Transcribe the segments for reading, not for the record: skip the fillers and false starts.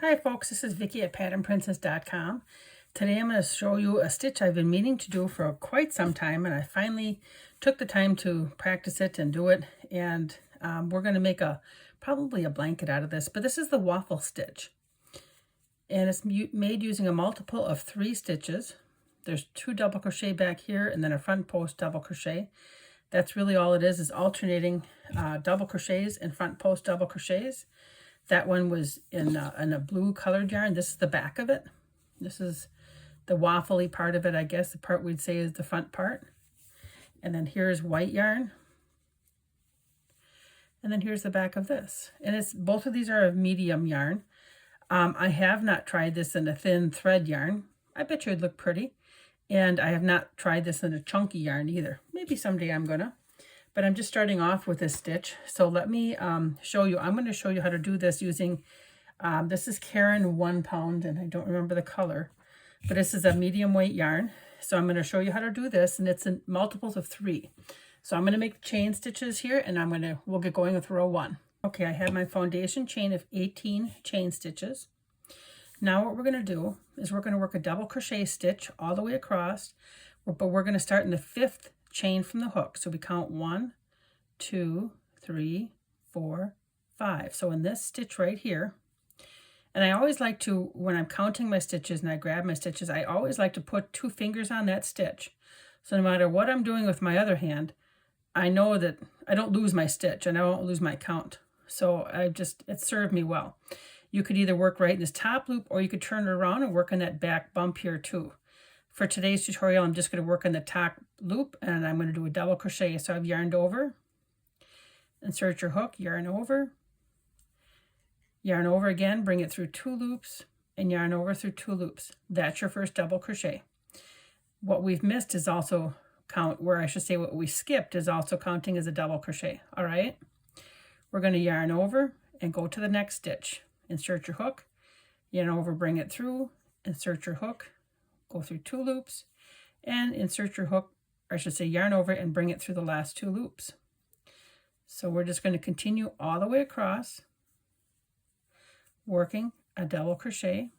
Hi folks, this is Vicki at patternprincess.com. Today I'm going to show you a stitch I've been meaning to do for quite some time, and I finally took the time to practice it and do it. And we're going to make probably a blanket out of this, but this is the waffle stitch. And it's made using a multiple of 3 stitches. There's 2 double crochet back here and then a front post double crochet. That's really all it is alternating double crochets and front post double crochets. That one was in a blue colored yarn. This is the back of it. This is the waffly part of it, I guess. The part we'd say is the front part. And then here's white yarn. And then here's the back of this. And both of these are of medium yarn. I have not tried this in a thin thread yarn. I bet you it'd look pretty. And I have not tried this in a chunky yarn either. Maybe someday I'm gonna. But I'm just starting off with this stitch. So let me show you. I'm going to show you how to do this using, this is Karen 1 pound, and I don't remember the color, but this is a medium weight yarn. So I'm going to show you how to do this, and it's in multiples of 3. So I'm going to make chain stitches here, and we'll get going with row 1. Okay, I have my foundation chain of 18 chain stitches. Now what we're going to do is we're going to work a double crochet stitch all the way across, but we're going to start in the 5th chain from the hook. So we count 1, 2, 3, 4, 5. So in this stitch right here, and I always like to, when I'm counting my stitches and I grab my stitches, I always like to put 2 fingers on that stitch. So no matter what I'm doing with my other hand, I know that I don't lose my stitch and I won't lose my count. So it served me well. You could either work right in this top loop, or you could turn it around and work on that back bump here too. For today's tutorial, I'm just going to work on the top loop, and I'm going to do a double crochet. So I've yarned over, insert your hook, yarn over again, bring it through 2 loops, and yarn over through 2 loops. That's your first double crochet. What we've missed is also what we skipped is also counting as a double crochet. All right, we're going to yarn over and go to the next stitch. Insert your hook, yarn over, bring it through, insert your hook, go through 2 loops, and insert your hook, or I should say yarn over and bring it through the last 2 loops. So we're just going to continue all the way across, working a double crochet.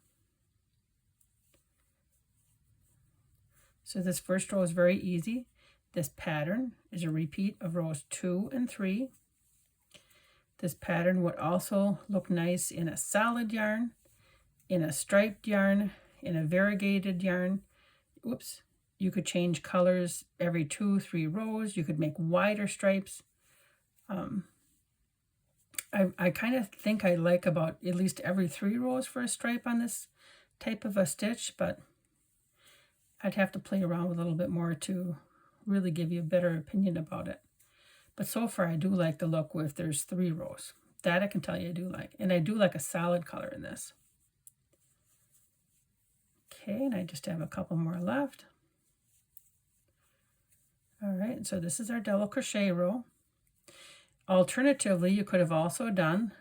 So this first row is very easy. This pattern is a repeat of rows 2 and 3. This pattern would also look nice in a solid yarn, in a striped yarn, in a variegated yarn. Oops, you could change colors every 2-3 rows. You could make wider stripes. I kind of think I like about at least every 3 rows for a stripe on this type of a stitch, but I'd have to play around with a little bit more to really give you a better opinion about it. But so far I do like the look if there's 3 rows. That I can tell you I do like. And I do like a solid color in this. Okay, and I just have a couple more left. All right, so this is our double crochet row. Alternatively, you could have also done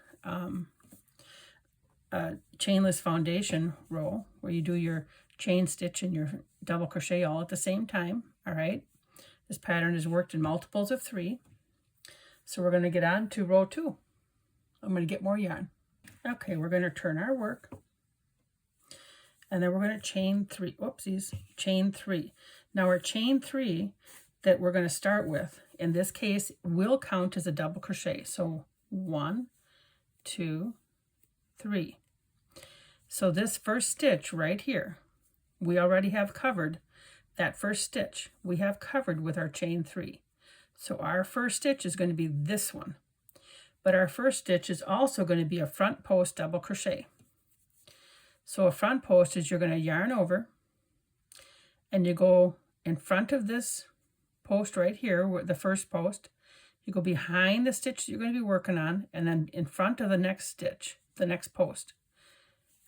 a chainless foundation row where you do your chain stitch and your double crochet all at the same time. All right, this pattern is worked in multiples of 3. So we're going to get on to row 2. I'm going to get more yarn. Okay, we're going to turn our work. And then we're going to chain 3. Whoopsies, chain 3. Now our chain 3 that we're going to start with, in this case, will count as a double crochet. So 1, 2, 3. So this first stitch right here, we already have covered. That first stitch we have covered with our chain 3. So our first stitch is going to be this one. But our first stitch is also going to be a front post double crochet. So a front post is you're going to yarn over, and you go in front of this post right here, the first post. You go behind the stitch you're going to be working on, and then in front of the next stitch, the next post.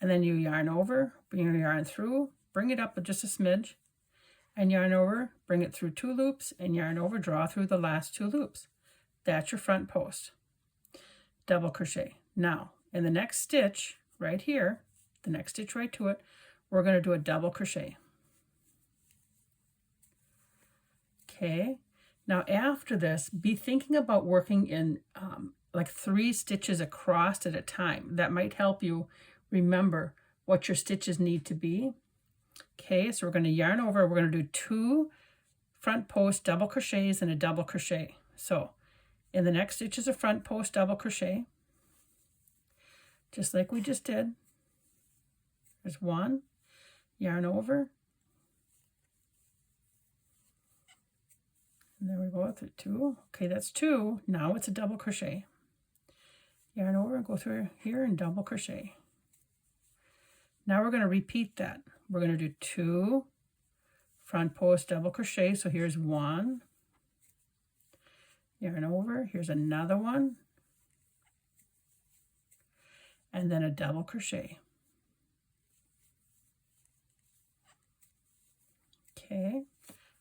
And then you yarn over, bring your yarn through, bring it up just a smidge, and yarn over, bring it through 2 loops, and yarn over, draw through the last 2 loops. That's your front post. Double crochet. Now, in the next stitch right here, the next stitch right to it, we're going to do a double crochet. Okay, now after this, be thinking about working in like 3 stitches across at a time. That might help you remember what your stitches need to be. Okay, so we're going to yarn over. We're going to do 2 front post double crochets and a double crochet. So in the next stitch is a front post double crochet, just like we just did. There's 1, yarn over, and there we go through 2. Okay, that's 2. Now it's a double crochet. Yarn over and go through here and double crochet. Now we're going to repeat that. We're going to do 2 front post double crochet. So here's 1, yarn over, here's another one, and then a double crochet. Okay,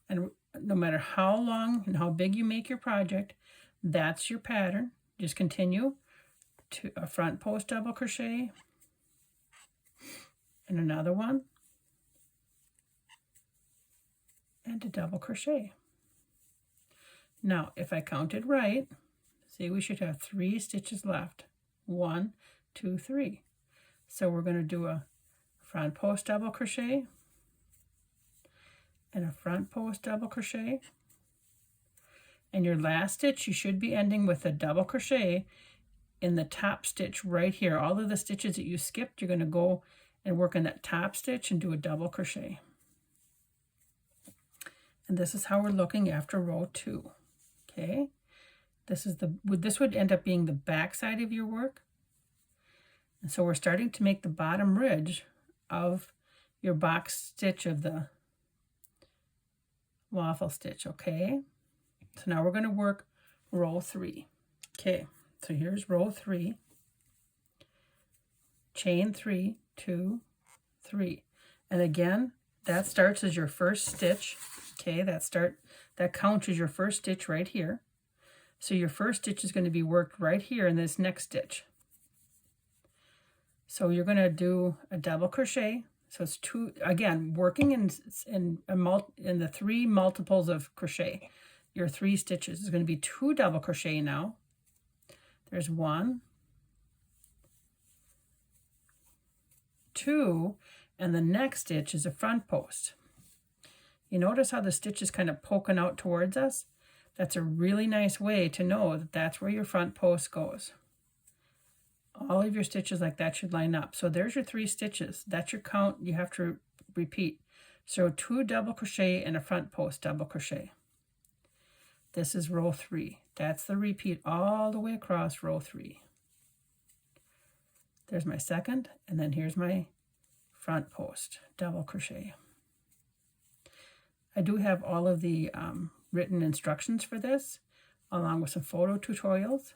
and no matter how long and how big you make your project, that's your pattern. Just continue to a front post double crochet and another one and a double crochet. Now, if I counted right, see, we should have 3 stitches left. 1, 2, 3. So we're going to do a front post double crochet and a front post double crochet. And your last stitch, you should be ending with a double crochet in the top stitch right here. All of the stitches that you skipped, you're going to go and work in that top stitch and do a double crochet. And this is how we're looking after row 2. Okay, this would end up being the back side of your work. And so we're starting to make the bottom ridge of your box stitch of the waffle stitch. Okay, so now we're going to work row 3. Okay, so here's row 3. Chain 3, 2, 3, and again that starts as your first stitch. Okay, that counts as your first stitch right here. So your first stitch is going to be worked right here in this next stitch. So you're going to do a double crochet. So it's 2, again, working in the 3 multiples of crochet. Your 3 stitches is going to be 2 double crochet now. There's 1, 2, and the next stitch is a front post. You notice how the stitch is kind of poking out towards us? That's a really nice way to know that that's where your front post goes. All of your stitches like that should line up. So there's your 3 stitches. That's your count you have to repeat. So 2 double crochet and a front post double crochet. This is row 3. That's the repeat all the way across row 3. There's my second, and then here's my front post double crochet. I do have all of the written instructions for this, along with some photo tutorials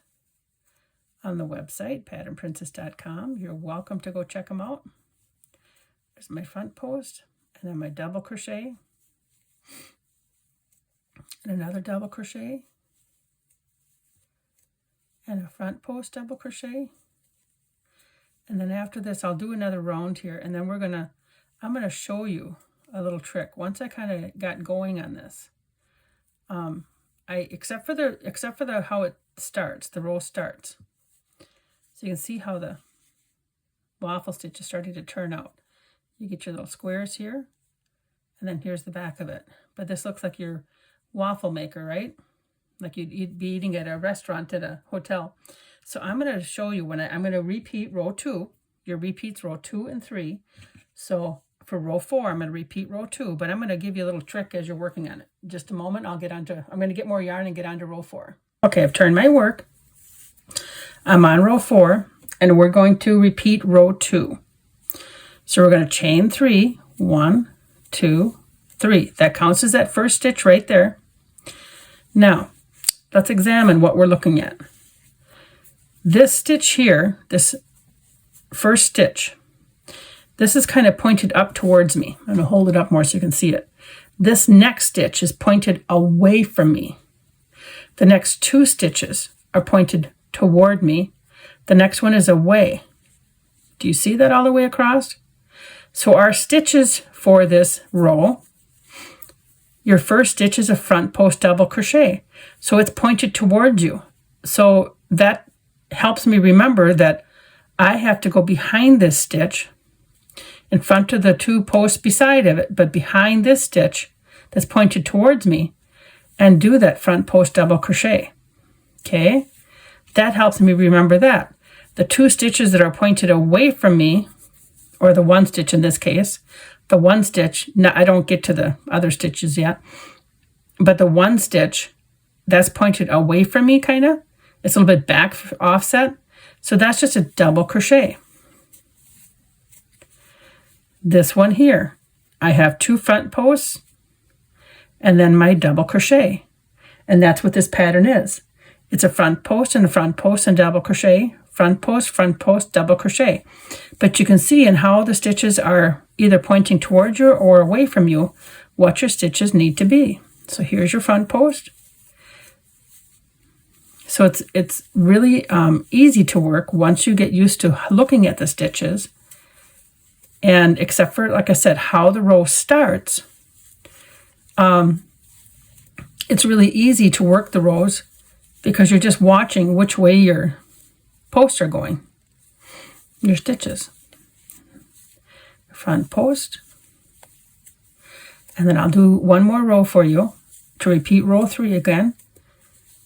on the website, patternprincess.com. You're welcome to go check them out. There's my front post, and then my double crochet, and another double crochet, and a front post double crochet. And then after this, I'll do another round here, and then I'm gonna show you a little trick. Once I kind of got going on this, except for the how it starts, the row starts. So you can see how the waffle stitch is starting to turn out. You get your little squares here, and then here's the back of it. But this looks like your waffle maker, right? Like you'd be eating at a restaurant at a hotel. So I'm going to show you I'm going to repeat row 2. Your repeats row 2 and 3. So for row 4, I'm going to repeat row 2, but I'm going to give you a little trick as you're working on it. In just a moment, I'm going to get more yarn and get onto row 4. Okay, I've turned my work. I'm on row 4, and we're going to repeat row 2. So we're going to chain 3, 1, 2, 3. That counts as that first stitch right there. Now, let's examine what we're looking at. This stitch here, this first stitch, this is kind of pointed up towards me. I'm going to hold it up more so you can see it. This next stitch is pointed away from me. The next 2 stitches are pointed toward me. The next one is away. Do you see that all the way across? So our stitches for this row, your first stitch is a front post double crochet. So it's pointed towards you. So that helps me remember that I have to go behind this stitch in front of the 2 posts beside of it, but behind this stitch that's pointed towards me, and do that front post double crochet. Okay, that helps me remember that. The 2 stitches that are pointed away from me, or the 1 stitch in this case, the 1 stitch, now I don't get to the other stitches yet, but the 1 stitch that's pointed away from me, kind of, it's a little bit back offset, so that's just a double crochet. This one here, I have 2 front posts and then my double crochet, and that's what this pattern is. It's a front post and a front post and double crochet, front post, double crochet. But you can see in how the stitches are either pointing towards you or away from you what your stitches need to be. So here's your front post. So it's really easy to work once you get used to looking at the stitches. And except for, like I said, how the row starts, it's really easy to work the rows because you're just watching which way your posts are going, your stitches. Front post. And then I'll do one more row for you to repeat row 3 again.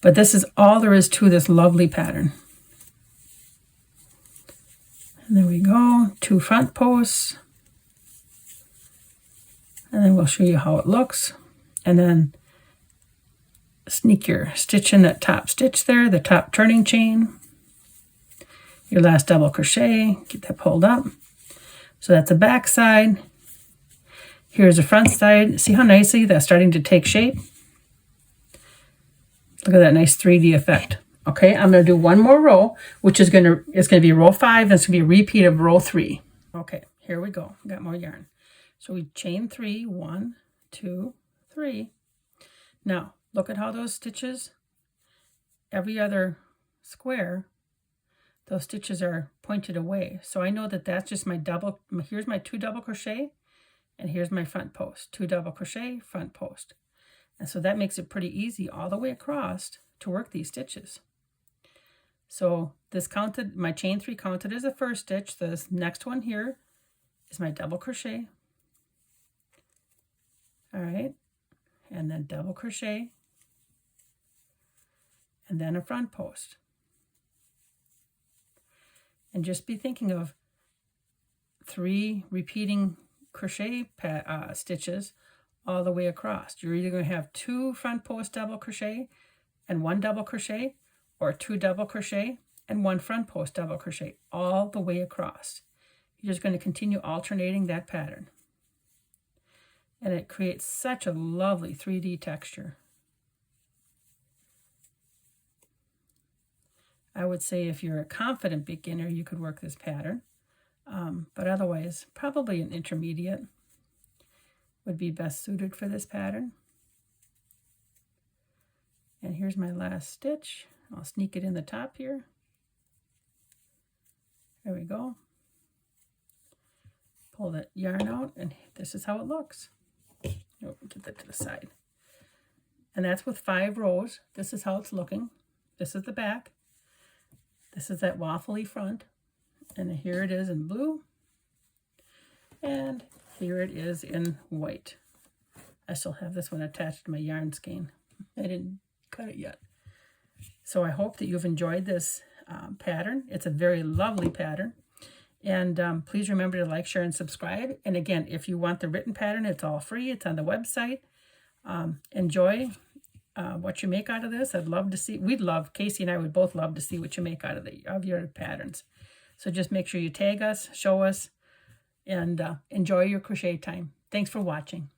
But this is all there is to this lovely pattern. And there we go, 2 front posts. And then we'll show you how it looks. And then sneak your stitch in that top stitch there, the top turning chain. Your last double crochet, get that pulled up. So that's the back side. Here's the front side. See how nicely that's starting to take shape? Look at that nice 3D effect. Okay, I'm going to do one more row, which is going to be row 5, and it's going to be a repeat of row 3. Okay, here we go. Got more yarn. So we chain 3, 1, 2, 3. Now, look at how those stitches, every other square, those stitches are pointed away. So I know that that's just my double, here's my 2 double crochet, and here's my front post. 2 double crochet, front post. And so that makes it pretty easy all the way across to work these stitches. So this counted, my chain 3 counted as the first stitch. This next one here is my double crochet. All right, and then double crochet, and then a front post. And just be thinking of 3 repeating crochet stitches all the way across. You're either going to have 2 front post double crochet and 1 double crochet, or 2 double crochet and 1 front post double crochet all the way across. You're just going to continue alternating that pattern. And it creates such a lovely 3D texture. I would say if you're a confident beginner, you could work this pattern. But otherwise, probably an intermediate would be best suited for this pattern. And here's my last stitch. I'll sneak it in the top here. There we go. Pull that yarn out, and this is how it looks. Oh, get that to the side. And that's with 5 rows. This is how it's looking. This is the back. This is that waffly front. And here it is in blue. And here it is in white. I still have this one attached to my yarn skein. I didn't cut it yet. So I hope that you've enjoyed this pattern. It's a very lovely pattern. And please remember to like, share, and subscribe. And again, if you want the written pattern, it's all free. It's on the website. Enjoy what you make out of this. I'd love to see, Casey and I would both love to see what you make out of your patterns. So just make sure you tag us, show us, and enjoy your crochet time. Thanks for watching.